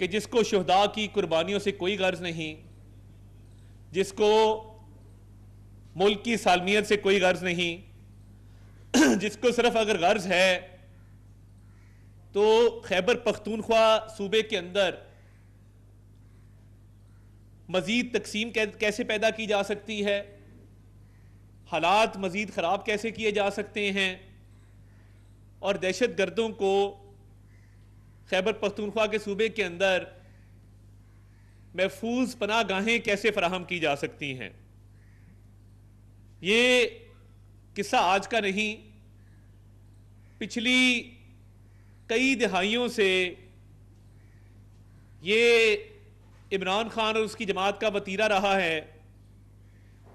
कि जिसको शुहदा की कुर्बानियों से कोई गर्ज नहीं, जिसको मुल्क की सालमियत से कोई गर्ज नहीं, जिसको सिर्फ अगर गर्ज है तो खैबर पख्तूनख्वा सूबे के अंदर मजीद तकसीम कैसे पैदा की जा सकती है, हालात मजीद ख़राब कैसे किए जा सकते हैं, और दहशत गर्दों को खैबर पख्तूनख्वा के सूबे के अंदर महफूज पनाह गाहें कैसे फराहम की जा सकती हैं। ये किस्सा आज का नहीं, पिछली कई दिहाइयों से ये इमरान खान और उसकी जमात का वतीरा रहा है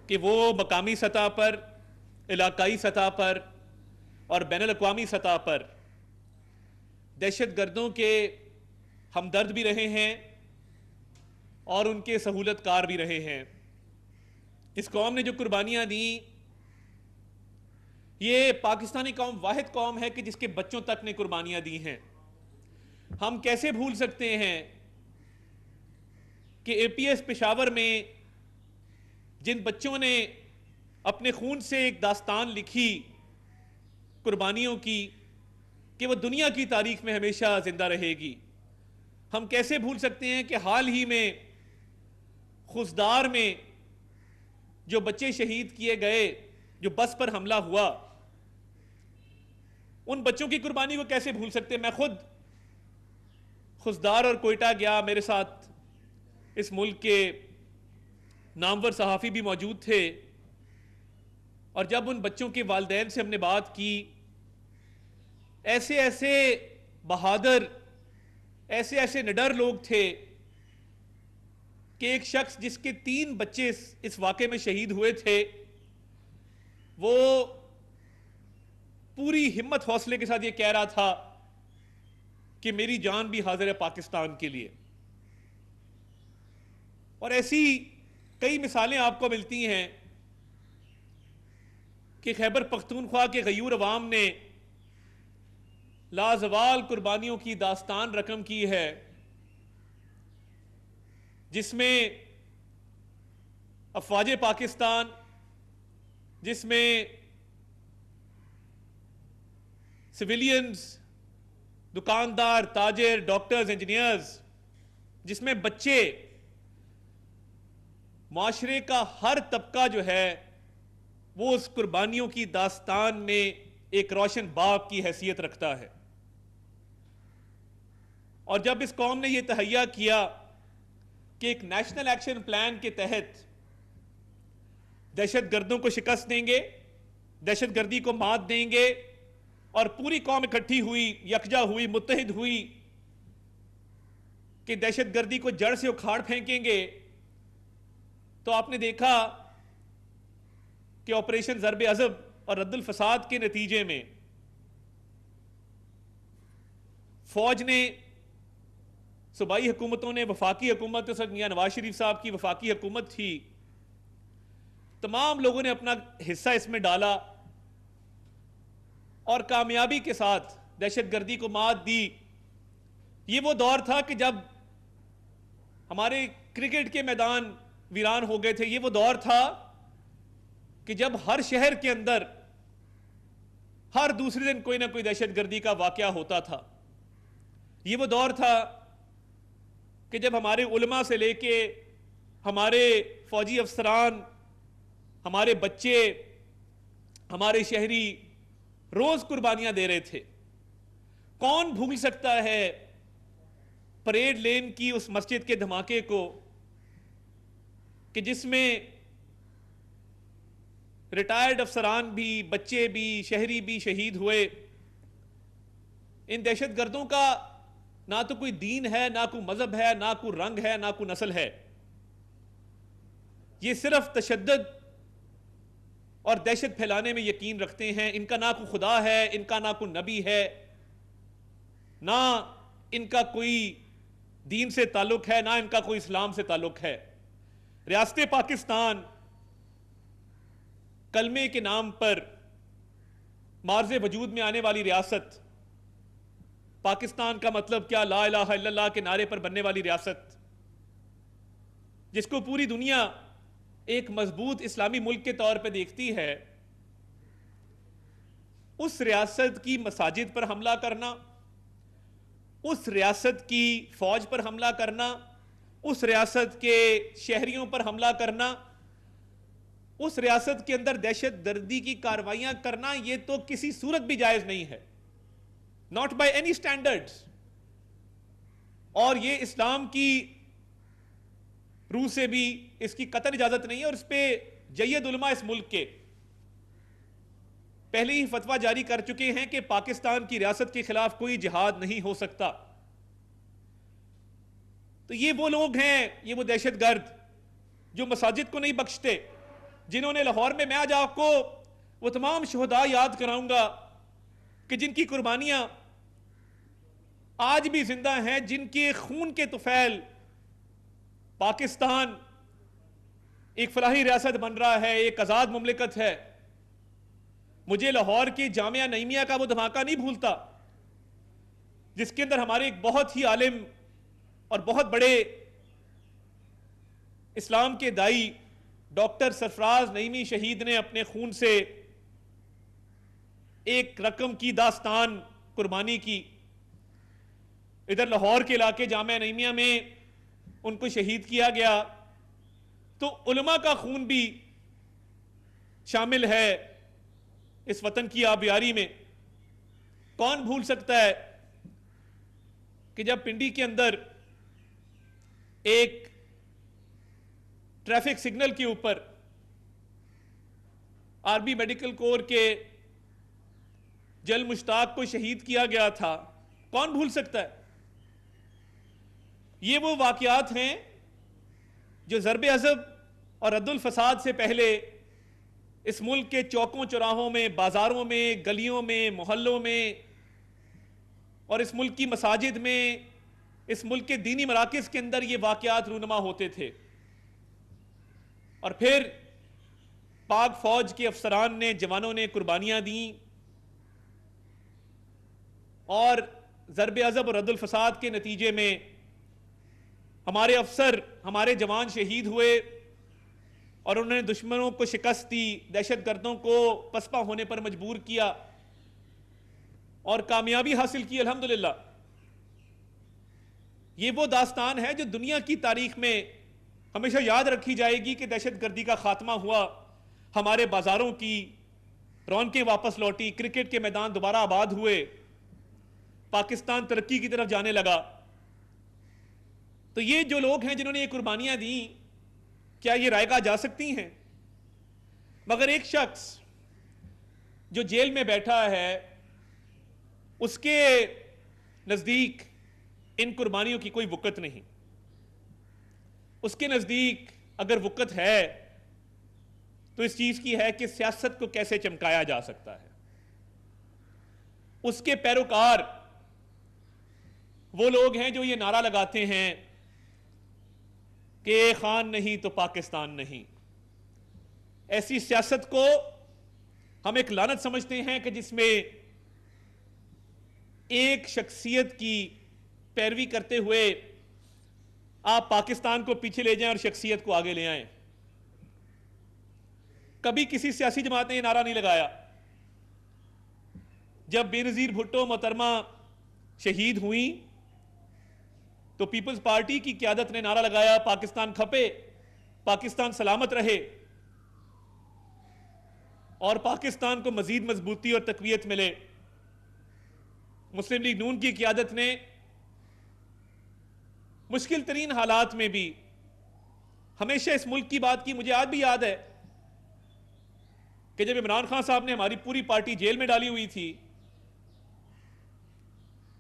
कि वो मकामी सतह पर, इलाकाई सतह पर और बैनुल-अक़वामी सतह पर दहशत गर्दों के हमदर्द भी रहे हैं और उनके सहूलतकार भी रहे हैं। इस कौम ने जो कुर्बानियां दी, ये पाकिस्तानी कौम वाहिद कौम है कि जिसके बच्चों तक ने कुर्बानियां दी हैं। हम कैसे भूल सकते हैं कि एपीएस पेशावर में जिन बच्चों ने अपने खून से एक दास्तान लिखी कुर्बानियों की, कि वो दुनिया की तारीख में हमेशा जिंदा रहेगी। हम कैसे भूल सकते हैं कि हाल ही में खुसदार में जो बच्चे शहीद किए गए, जो बस पर हमला हुआ, उन बच्चों की कुर्बानी को कैसे भूल सकते हैं। मैं खुद खुसदार और कोयटा गया, मेरे साथ इस मुल्क के नामवर सहाफ़ी भी मौजूद थे, और जब उन बच्चों के वालिदैन से हमने बात की, ऐसे ऐसे बहादुर, ऐसे ऐसे निडर लोग थे कि एक शख्स जिसके 3 बच्चे इस वाक़े में शहीद हुए थे, वो पूरी हिम्मत हौसले के साथ ये कह रहा था कि मेरी जान भी हाजिर है पाकिस्तान के लिए। और ऐसी कई मिसालें आपको मिलती हैं कि खैबर पख्तूनख्वा के गयूर अवाम ने लाजवाल कुर्बानियों की दास्तान रकम की है, जिसमें अफवाज पाकिस्तान, जिसमें सिविलियंस, दुकानदार, ताजिर, डॉक्टर्स, इंजीनियर्स, जिसमें बच्चे, माशरे का हर तबका जो है वो उस कुर्बानियों की दास्तान में एक रोशन बाप की हैसियत रखता है। और जब इस कौम ने यह तहैया किया कि एक नेशनल एक्शन प्लान के तहत दहशत गर्दों को शिकस्त देंगे, दहशत गर्दी को मात देंगे, और पूरी कौम इकट्ठी हुई, यकजा हुई, मुत्तहिद हुई कि दहशत गर्दी को जड़ से उखाड़ फेंकेंगे, तो आपने देखा कि ऑपरेशन ज़र्ब अज़ब और रद्दुल फसाद के नतीजे में फौज ने, सूबाई हुकूमतों ने, वफाकी हुकूमत सर मियां नवाज शरीफ साहब की वफाकी हुकूमत थी, तमाम लोगों ने अपना हिस्सा इसमें डाला और कामयाबी के साथ दहशत गर्दी को मात दी। ये वो दौर था कि जब हमारे क्रिकेट के मैदान वीरान हो गए थे। ये वो दौर था कि जब हर शहर के अंदर हर दूसरे दिन कोई ना कोई दहशत गर्दी का वाकया होता था। ये वो दौर था कि जब हमारे उलमा से लेके हमारे फौजी अफसरान, हमारे बच्चे, हमारे शहरी रोज कुर्बानियां दे रहे थे। कौन भूल सकता है परेड लेन की उस मस्जिद के धमाके को कि जिसमें रिटायर्ड अफसरान भी, बच्चे भी, शहरी भी शहीद हुए। इन दहशत गर्दों का ना तो कोई दीन है, ना कोई मजहब है, ना कोई रंग है, ना कोई नस्ल है। ये सिर्फ तशद्दुद और दहशत फैलाने में यकीन रखते हैं। इनका ना कोई खुदा है, इनका ना कोई नबी है, ना इनका कोई दीन से ताल्लुक है, ना इनका कोई इस्लाम से ताल्लुक है। रियासत पाकिस्तान कलमे के नाम पर मार्ज़े वजूद में आने वाली रियासत, पाकिस्तान का मतलब क्या, ला इलाहा इल्लल्लाह के नारे पर बनने वाली रियासत, जिसको पूरी दुनिया एक मजबूत इस्लामी मुल्क के तौर पे देखती है, उस रियासत की मसाजिद पर हमला करना, उस रियासत की फौज पर हमला करना, उस रियासत के शहरियों पर हमला करना, उस रियासत के अंदर दहशत गर्दी की कार्रवाइयां करना, यह तो किसी सूरत भी जायज नहीं है, नॉट बाय एनी स्टैंडर्ड्स। और यह इस्लाम की रूह से भी इसकी कतई इजाजत नहीं है। और इस पर जय्यद उलमा इस मुल्क के पहले ही फतवा जारी कर चुके हैं कि पाकिस्तान की रियासत के खिलाफ कोई जिहाद नहीं हो सकता। तो ये वो लोग हैं, ये वो दहशतगर्द जो मसाजिद को नहीं बख्शते, जिन्होंने लाहौर में, मैं आज आपको वो तमाम शहदा याद कराऊंगा कि जिनकी कुर्बानियां आज भी जिंदा हैं, जिनके खून के तुफैल पाकिस्तान एक फलाही रियासत बन रहा है, एक आजाद मुमलिकत है। मुझे लाहौर की जामिया नईमिया का वो धमाका नहीं भूलता, जिसके अंदर हमारे एक बहुत ही आलिम और बहुत बड़े इस्लाम के दाई डॉक्टर सरफराज नईमी शहीद ने अपने खून से एक रकम की दास्तान कुर्बानी की। इधर लाहौर के इलाके जामिया नईमिया में उनको शहीद किया गया। तो उलमा का खून भी शामिल है इस वतन की आबियारी में। कौन भूल सकता है कि जब पिंडी के अंदर एक ट्रैफिक सिग्नल के ऊपर आर्मी मेडिकल कोर के जल मुश्ताक को शहीद किया गया था, कौन भूल सकता है। ये वो वाकयात हैं जो ज़रबे अज़ब और रद्दुल फसाद से पहले इस मुल्क के चौकों चौराहों में, बाजारों में, गलियों में, मोहल्लों में और इस मुल्क की मसाजिद में, इस मुल्क के दीनी मराकिज़ के अंदर ये वाकयात रूनुमा होते थे। और फिर पाक फौज के अफसरान ने, जवानों ने कुर्बानियां दी और ज़रबे अज़ब और रद्दुल फसाद के नतीजे में हमारे अफसर, हमारे जवान शहीद हुए और उन्होंने दुश्मनों को शिकस्त दी, दहशतगर्दों को पसपा होने पर मजबूर किया और कामयाबी हासिल की अल्हम्दुलिल्लाह। ये वो दास्तान है जो दुनिया की तारीख में हमेशा याद रखी जाएगी कि दहशतगर्दी का खात्मा हुआ, हमारे बाजारों की रौनकें वापस लौटी, क्रिकेट के मैदान दोबारा आबाद हुए, पाकिस्तान तरक्की की तरफ जाने लगा। तो ये जो लोग हैं जिन्होंने ये कुर्बानियां दी, क्या ये रायगा जा सकती हैं? मगर एक शख्स जो जेल में बैठा है, उसके नजदीक इन कुर्बानियों की कोई वक़्त नहीं। उसके नजदीक अगर वक़्त है तो इस चीज की है कि सियासत को कैसे चमकाया जा सकता है। उसके पैरोकार वो लोग हैं जो ये नारा लगाते हैं कि खान नहीं तो पाकिस्तान नहीं। ऐसी सियासत को हम एक लानत समझते हैं कि जिसमें एक शख्सियत की पैरवी करते हुए आप पाकिस्तान को पीछे ले जाएं और शख्सियत को आगे ले आएं। कभी किसी सियासी जमात ने यह नारा नहीं लगाया। जब बेनजीर भुट्टो मोहतरमा शहीद हुई तो पीपल्स पार्टी की क़यादत ने नारा लगाया, पाकिस्तान खपे, पाकिस्तान सलामत रहे और पाकिस्तान को मजीद मजबूती और तकवीयत मिले। मुस्लिम लीग नून की क़यादत ने मुश्किल तरीन हालात में भी हमेशा इस मुल्क की बात की। मुझे आज भी याद है कि जब इमरान खान साहब ने हमारी पूरी पार्टी जेल में डाली हुई थी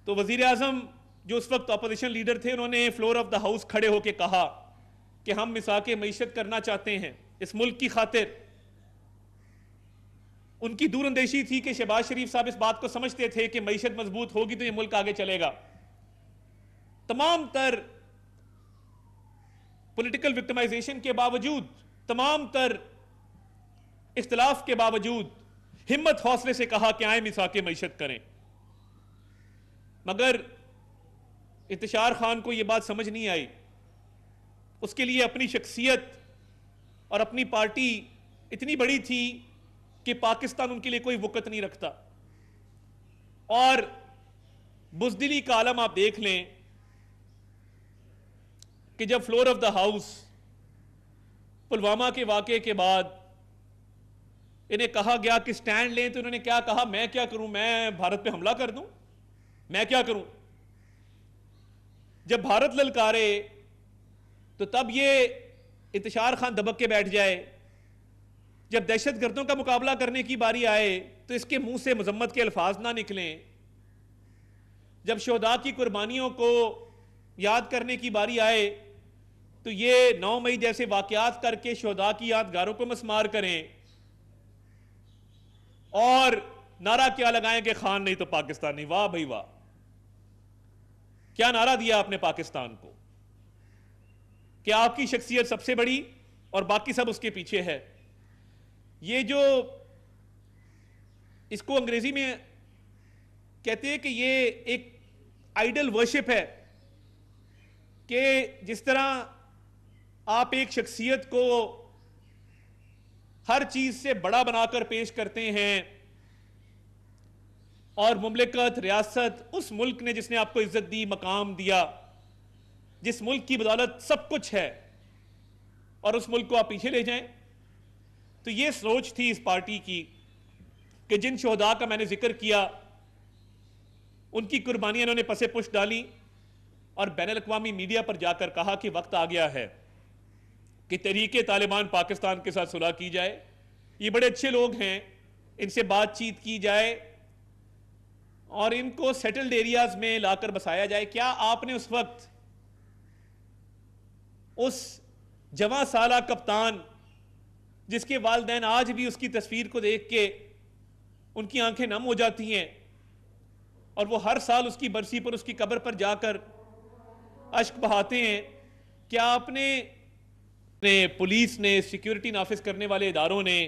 तो वजीर आजम जो उस वक्त अपोजिशन लीडर थे, उन्होंने फ्लोर ऑफ द हाउस खड़े होकर कहा कि हम मिसाके मईशत करना चाहते हैं इस मुल्क की खातिर। उनकी दूरअंदेशी थी कि शहबाज शरीफ साहब इस बात को समझते थे कि मईशत मजबूत होगी तो ये मुल्क आगे चलेगा। तमाम तर पॉलिटिकल विक्टिमाइजेशन के बावजूद, तमाम तर इख्तिलाफ के बावजूद हिम्मत हौसले से कहा कि आए मिसाके मईशत करें। मगर इंतशार खान को यह बात समझ नहीं आई। उसके लिए अपनी शख्सियत और अपनी पार्टी इतनी बड़ी थी कि पाकिस्तान उनके लिए कोई वक़्त नहीं रखता। और बुज़दिली का आलम आप देख लें कि जब floor of the house Pulwama के वाक़े के बाद इन्हें कहा गया कि स्टैंड लें, तो इन्होंने क्या कहा, मैं क्या करूं, मैं भारत पे हमला कर दूं, मैं क्या करूं। जब भारत ललकारे तो तब ये इंतशार खान दबक के बैठ जाए। जब दहशतगर्दों का मुकाबला करने की बारी आए तो इसके मुंह से मजम्मत के अल्फाज ना निकलें। जब शोहदा की कुर्बानियों को याद करने की बारी आए तो ये 9 मई जैसे वाकयात करके शोहदा की यादगारों को मस्मार करें और नारा क्या लगाएं कि खान नहीं तो पाकिस्तान नहीं। वाह भाई वाह, क्या नारा दिया आपने पाकिस्तान को कि आपकी शख्सियत सबसे बड़ी और बाकी सब उसके पीछे है। ये जो इसको अंग्रेजी में कहते हैं कि ये एक आइडल वर्शिप है कि जिस तरह आप एक शख्सियत को हर चीज से बड़ा बनाकर पेश करते हैं और मुमलिकत, रियासत, उस मुल्क ने जिसने आपको इज्जत दी, मकाम दिया, जिस मुल्क की बदौलत सब कुछ है, और उस मुल्क को आप पीछे ले जाएं। तो ये सोच थी इस पार्टी की कि जिन शोहदा का मैंने जिक्र किया उनकी कुर्बानियां इन्होंने पसे पुश डाली और बैनुल अक़वामी मीडिया पर जाकर कहा कि वक्त आ गया है कि तहरीके तालिबान पाकिस्तान के साथ सुलह की जाए। ये बड़े अच्छे लोग हैं, इनसे बातचीत की जाए और इनको सेटल्ड एरियाज में लाकर बसाया जाए। क्या आपने उस वक्त उस जवां साला कप्तान जिसके वालिदैन आज भी उसकी तस्वीर को देख के उनकी आंखें नम हो जाती हैं और वो हर साल उसकी बरसी पर उसकी कब्र पर जाकर अश्क बहाते हैं, क्या आपने पुलिस ने, सिक्योरिटी नाफिज करने वाले इदारों ने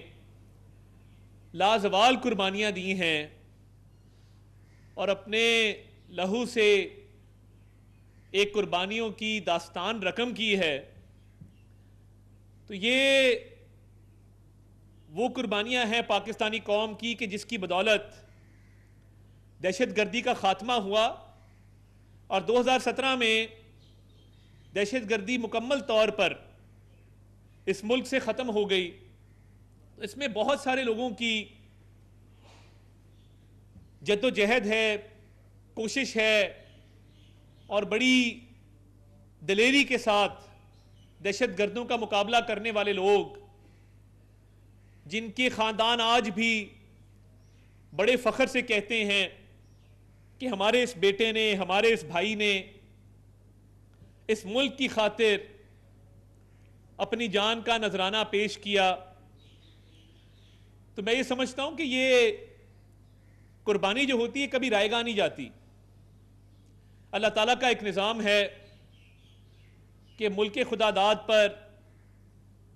लाजवाल कुर्बानियां दी हैं और अपने लहू से एक कुर्बानियों की दास्तान रकम की है, तो ये वो कुर्बानियां हैं पाकिस्तानी कौम की कि जिसकी बदौलत दहशतगर्दी का खात्मा हुआ और 2017 में दहशतगर्दी मुकम्मल तौर पर इस मुल्क से ख़त्म हो गई। इसमें बहुत सारे लोगों की जद्दोजहद है, कोशिश है और बड़ी दलेरी के साथ दहशतगर्दों का मुकाबला करने वाले लोग, जिनके ख़ानदान आज भी बड़े फ़ख्र से कहते हैं कि हमारे इस बेटे ने, हमारे इस भाई ने इस मुल्क की खातिर अपनी जान का नजराना पेश किया। तो मैं ये समझता हूं कि ये कुर्बानी जो होती है कभी रायगा नहीं जाती। अल्लाह ताला का एक निज़ाम है कि मुल्क खुदादाद पर,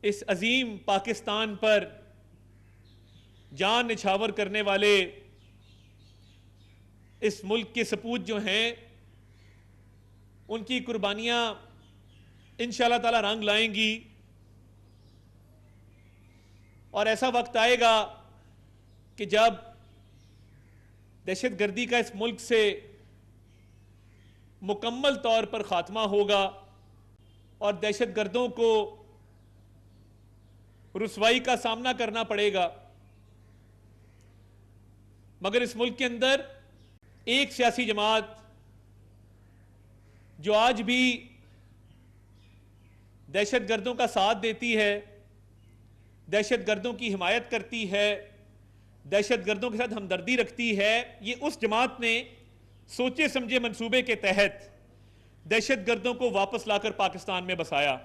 इस अजीम पाकिस्तान पर जान निछावर करने वाले इस मुल्क के सपूत जो हैं, उनकी कुर्बानियां इंशाअल्लाह ताला रंग लाएंगी और ऐसा वक्त आएगा कि जब दहशतगर्दी का इस मुल्क से मुकम्मल तौर पर खात्मा होगा और दहशतगर्दों को रुसवाई का सामना करना पड़ेगा। मगर इस मुल्क के अंदर एक सियासी जमात जो आज भी दहशतगर्दों का साथ देती है, दहशतगर्दों की हिमायत करती है, दहशतगर्दों के साथ हमदर्दी रखती है, ये उस जमात ने सोचे समझे मंसूबे के तहत दहशतगर्दों को वापस लाकर पाकिस्तान में बसाया।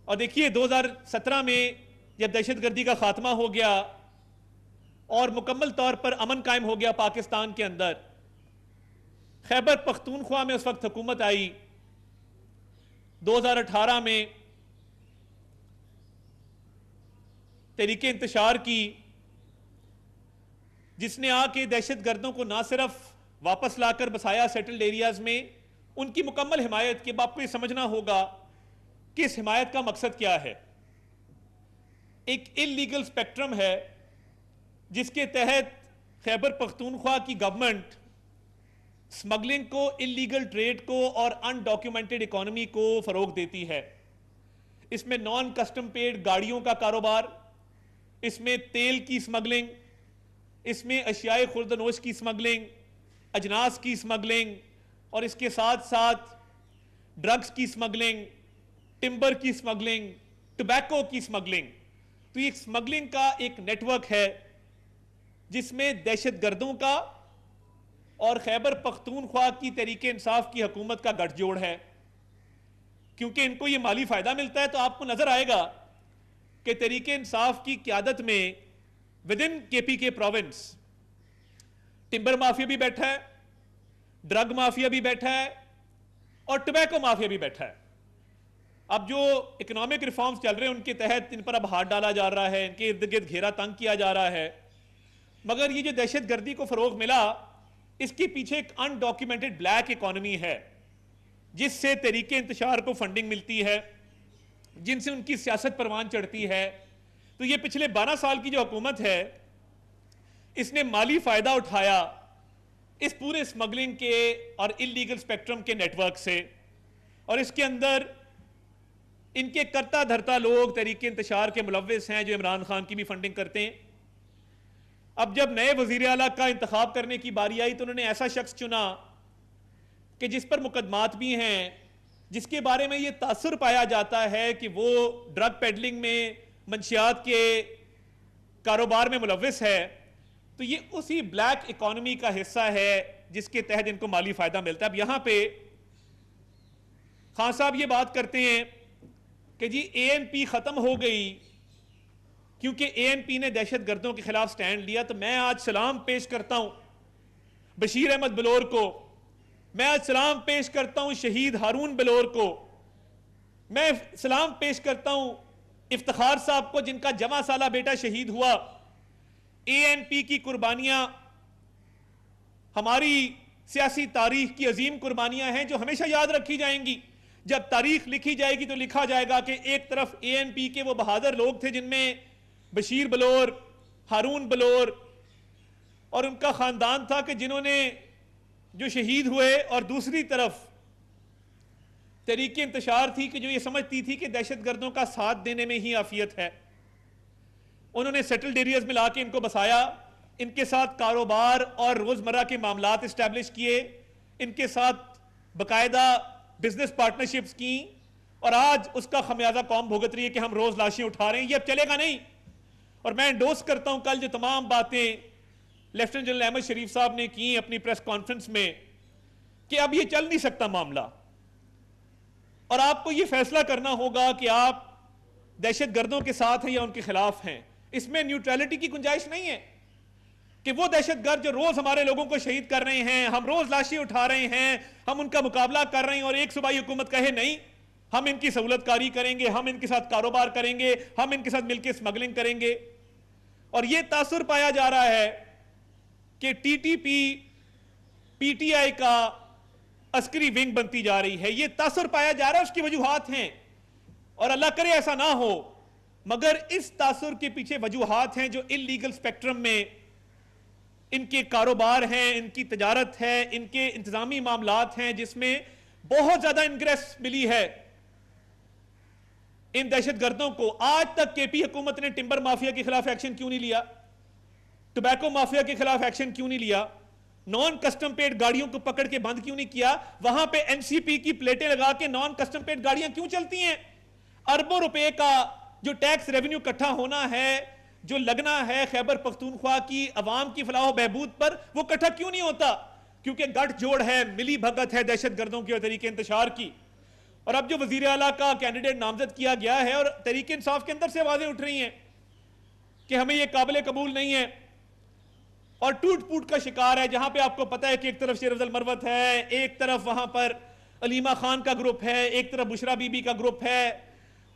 और देखिए 2017 में जब दहशतगर्दी का खात्मा हो गया और मुकम्मल तौर पर अमन कायम हो गया पाकिस्तान के अंदर, खैबर पख्तूनख्वा में उस वक्त हुकूमत आई। 2018 में तहरीके इंतशार की, जिसने आके दहशतगर्दों को ना सिर्फ वापस लाकर बसाया सेटल्ड एरियाज में, उनकी मुकम्मल हिमायत के। आपको ये समझना होगा कि इस हिमायत का मकसद क्या है। एक इल्लीगल स्पेक्ट्रम है जिसके तहत खैबर पख्तूनख्वा की गवर्नमेंट स्मगलिंग को, इल्लीगल ट्रेड को और अनडॉक्यूमेंटेड इकोनॉमी को फरोग देती है। इसमें नॉन कस्टम पेड गाड़ियों का कारोबार, इसमें तेल की स्मगलिंग, इसमें अशियाए खुर्दनोश की स्मगलिंग, अजनास की स्मगलिंग और इसके साथ साथ ड्रग्स की स्मगलिंग, टिम्बर की स्मगलिंग, टोबैको की स्मगलिंग। तो ये स्मगलिंग का एक नेटवर्क है जिसमें दहशतगर्दों का और खैबर पख्तूनख्वा की तहरीके इंसाफ की हुकूमत का गठजोड़ है। क्योंकि इनको ये माली फायदा मिलता है, तो आपको नजर आएगा कि तहरीके इंसाफ की क्यादत में with in KP province timber mafia भी बैठा है, ड्रग माफिया भी बैठा है और टोबैको माफिया भी बैठा है। अब जो इकोनॉमिक रिफॉर्म्स चल रहे हैं उनके तहत इन पर अब हाथ डाला जा रहा है, इनके इर्द गिर्द घेरा तंग किया जा रहा है। मगर ये जो दहशतगर्दी को फरोग मिला, इसके पीछे एक अनडॉक्यूमेंटेड ब्लैक इकोनॉमी है जिससे तरीके इंतशार को फंडिंग मिलती है, जिनसे उनकी सियासत परवान चढ़ती है। तो ये पिछले 12 साल की जो हुकूमत है, इसने माली फायदा उठाया इस पूरे स्मगलिंग के और इल्लीगल स्पेक्ट्रम के नेटवर्क से। और इसके अंदर इनके करता धरता लोग तरीके इंतशार के मुलव्विस हैं जो इमरान खान की भी फंडिंग करते हैं। अब जब नए वजीर आला का इंतखाब करने की बारी आई तो उन्होंने ऐसा शख्स चुना कि जिस पर मुकदमात भी हैं, जिसके बारे में यह तासुर पाया जाता है कि वो ड्रग पेडलिंग में, मंशियात के कारोबार में मुलव्विस है। तो ये उसी ब्लैक इकोनॉमी का हिस्सा है जिसके तहत इनको माली फायदा मिलता है। अब यहां पे खान साहब ये बात करते हैं कि जी एएनपी खत्म हो गई क्योंकि एएनपी ने दहशतगर्दों के खिलाफ स्टैंड लिया। तो मैं आज सलाम पेश करता हूं बशीर अहमद बलोर को, मैं आज सलाम पेश करता हूं शहीद हारून बलोर को, मैं सलाम पेश करता हूं इफ्तिखार साहब को जिनका जमा साला बेटा शहीद हुआ। एएनपी की कुर्बानियां हमारी सियासी तारीख की अजीम कुर्बानियां हैं जो हमेशा याद रखी जाएंगी। जब तारीख लिखी जाएगी तो लिखा जाएगा कि एक तरफ एएनपी के वो बहादुर लोग थे जिनमें बशीर बलोर, हारून बलोर और उनका खानदान था कि जिन्होंने जो शहीद हुए, और दूसरी तरफ तरीके इंतशार थी कि जो ये समझती थी कि दहशतगर्दों का साथ देने में ही आफियत है। उन्होंने सेटल्ड एरियाज में लाके इनको बसाया, इनके साथ कारोबार और रोजमर्रा के मामलात इस्टेब्लिश किए, इनके साथ बाकायदा बिजनेस पार्टनरशिप्स की, और आज उसका खमियाजा कौम भुगत रही है कि हम रोज लाशें उठा रहे हैं। ये अब चलेगा नहीं। और मैं एंडोर्स करता हूं कल जो तमाम बातें लेफ्टिनेंट जनरल अहमद शरीफ साहब ने की अपनी प्रेस कॉन्फ्रेंस में कि अब ये चल नहीं सकता मामला, और आपको ये फैसला करना होगा कि आप दहशतगर्दों के साथ हैं या उनके खिलाफ हैं। इसमें न्यूट्रलिटी की गुंजाइश नहीं है कि वो दहशतगर्द जो रोज हमारे लोगों को शहीद कर रहे हैं, हम रोज लाशें उठा रहे हैं, हम उनका मुकाबला कर रहे हैं, और एक सूबाई हुकूमत कहे नहीं हम इनकी सहूलतकारी करेंगे, हम इनके साथ कारोबार करेंगे, हम इनके साथ मिलकर स्मगलिंग करेंगे। और यह तासुर पाया जा रहा है कि टीटीपी पीटीआई का अस्करी विंग बनती जा रही है। यह तासुर पाया जा रहा है, उसकी वजूहात हैं, और अल्लाह करे ऐसा ना हो, मगर इस तासुर के पीछे वजूहात हैं जो इल्लीगल स्पेक्ट्रम में इनके कारोबार हैं, इनकी तजारत है, इनके इंतजामी मामलात हैं, जिसमें बहुत ज्यादा इंग्रेस मिली है इन दहशतगर्दों को। आज तक केपी हुकूमत ने टिम्बर माफिया के खिलाफ एक्शन क्यों नहीं लिया? टोबैको माफिया के खिलाफ एक्शन क्यों नहीं लिया? नॉन कस्टम पेड गाड़ियों को पकड़ के बंद क्यों नहीं किया? वहां पे एनसीपी की प्लेटें लगा के नॉन कस्टम पेड गाड़ियां क्यों चलती हैं? अरबों रुपए का जो टैक्स रेवेन्यू इकट्ठा होना है, जो लगना है खैबर पख्तूनख्वा की अवाम की फलाह बहबूद पर, वो इकट्ठा क्यों नहीं होता? क्योंकि गठजोड़ है, मिली भगत है दहशतगर्दों के तरीके इंतशार की। और अब जो वजीर आला का कैंडिडेट नामजद किया गया है, और तरीके इंसाफ के अंदर से आवाजें उठ रही हैं कि हमें यह काबिल कबूल नहीं है, और टूट फूट का शिकार है। जहां पे आपको पता है कि एक तरफ शेर अफजल मरवत है, एक तरफ वहां पर अलीमा खान का ग्रुप है, एक तरफ बुशरा बीबी का ग्रुप है,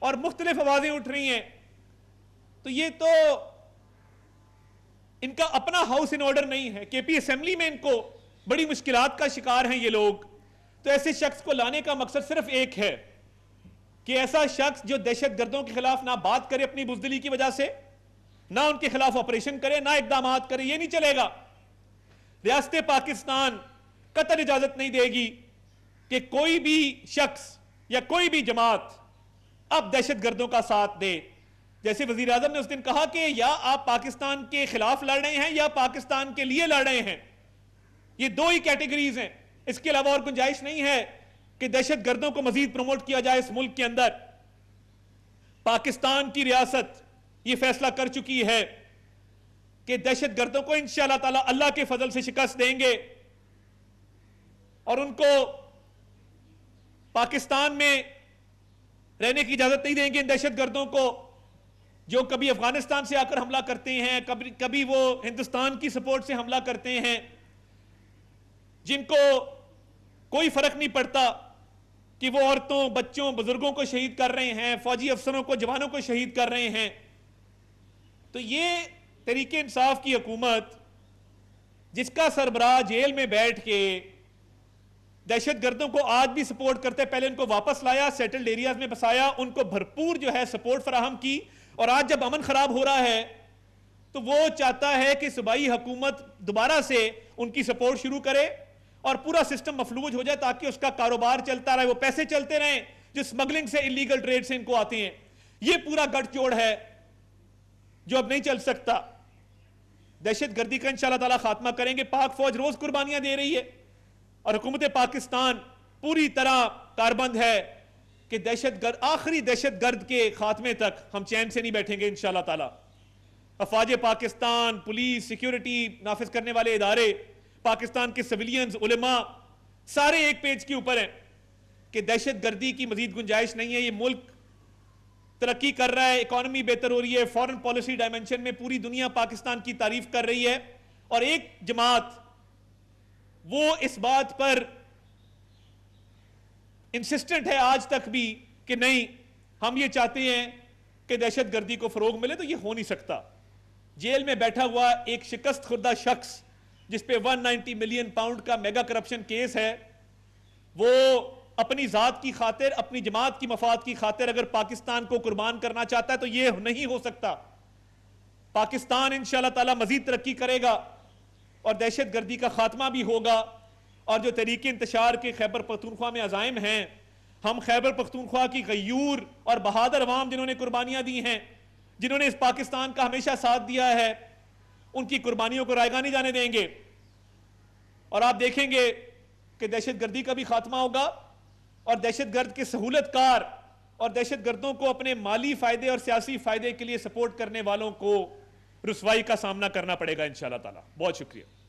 और मुख्तलिफ आवाजें उठ रही हैं। तो ये तो इनका अपना हाउस इन ऑर्डर नहीं है। केपी असेंबली में इनको बड़ी मुश्किलात का शिकार हैं ये लोग। तो ऐसे शख्स को लाने का मकसद सिर्फ एक है कि ऐसा शख्स जो दहशत गर्दों के खिलाफ ना बात करे अपनी बुजदिली की वजह से, ना उनके खिलाफ ऑपरेशन करे, ना इकदाम करे, ये नहीं चलेगा। रियासत पाकिस्तान कतई इजाजत नहीं देगी कि कोई भी शख्स या कोई भी जमात अब दहशत गर्दों का साथ दे। जैसे वजीर आजम ने उस दिन कहा कि या आप पाकिस्तान के खिलाफ लड़ रहे हैं या पाकिस्तान के लिए लड़ रहे हैं, ये दो ही कैटेगरीज हैं, इसके अलावा और गुंजाइश नहीं है कि दहशत गर्दों को मजीद प्रमोट किया जाए इस मुल्क के अंदर। पाकिस्तान की रियासत ये फैसला कर चुकी है कि दहशत गर्दों को इंशाअल्लाह ताला अल्लाह के फजल से शिकस्त देंगे और उनको पाकिस्तान में रहने की इजाजत नहीं देंगे। इन दहशत गर्दों को जो कभी अफगानिस्तान से आकर हमला करते हैं, कभी वो हिंदुस्तान की सपोर्ट से हमला करते हैं, जिनको कोई फर्क नहीं पड़ता कि वो औरतों, बच्चों, बुजुर्गों को शहीद कर रहे हैं, फौजी अफसरों को, जवानों को शहीद कर रहे हैं। तो ये तरीके इंसाफ की हुकूमत जिसका सरबराह जेल में बैठ के दहशत गर्दों को आज भी सपोर्ट करते, पहले उनको वापस लाया, सेटल्ड एरियाज में बसाया, उनको भरपूर जो है सपोर्ट फराहम की, और आज जब अमन खराब हो रहा है तो वो चाहता है कि सूबाई हुकूमत दोबारा से उनकी सपोर्ट शुरू करे और पूरा सिस्टम मफलूज हो जाए ताकि उसका कारोबार चलता रहे, वो पैसे चलते रहें जो स्मगलिंग से, इलीगल ट्रेड से इनको आते हैं। ये पूरा गठजोड़ है जो अब नहीं चल सकता। दहशत गर्दी का इंशाअल्लाह ताला खात्मा करेंगे। पाक फौज रोज कुर्बानियां दे रही है और हुकूमत पाकिस्तान पूरी तरह कारबंद है कि दहशतगर्द, आखिरी दहशतगर्द के खात्मे तक हम चैन से नहीं बैठेंगे इंशाअल्लाह ताला। अफवाज पाकिस्तान, पुलिस, सिक्योरिटी नाफिज करने वाले इदारे, पाकिस्तान के सिविलियंस, उलेमा, सारे एक पेज के ऊपर हैं कि दहशतगर्दी की मजीद गुंजाइश नहीं है। ये मुल्क तरक्की कर रहा है, इकोनॉमी बेहतर हो रही है, फॉरेन पॉलिसी डायमेंशन में पूरी दुनिया पाकिस्तान की तारीफ कर रही है, और एक जमात वो इस बात पर इंसिस्टेंट है आज तक भी कि नहीं, हम ये चाहते हैं कि दहशतगर्दी को फरोग मिले। तो ये हो नहीं सकता। जेल में बैठा हुआ एक शिकस्त खुर्दा शख्स जिस पे 190 मिलियन पाउंड का मेगा करप्शन केस है, वो अपनी जात की खातिर, अपनी जमात की मफाद की खातिर अगर पाकिस्तान को कुर्बान करना चाहता है तो ये नहीं हो सकता। पाकिस्तान इंशाअल्लाह ताला मजीद तरक्की करेगा और दहशतगर्दी का खात्मा भी होगा। और जो तरीके इंतशार के खैबर पख्तूनख्वा में अजाइम हैं, हम खैबर पख्तूनख्वा की गयूर और बहादुर अवाम जिन्होंने कुर्बानियां दी हैं, जिन्होंने इस पाकिस्तान का हमेशा साथ दिया है, उनकी कुर्बानियों को रायगा नहीं जाने देंगे। और आप देखेंगे कि दहशतगर्दी का भी खात्मा होगा और दहशतगर्द के सहूलतकार और दहशतगर्दों को अपने माली फायदे और सियासी फायदे के लिए सपोर्ट करने वालों को रुसवाई का सामना करना पड़ेगा इंशाअल्लाह ताला। बहुत शुक्रिया।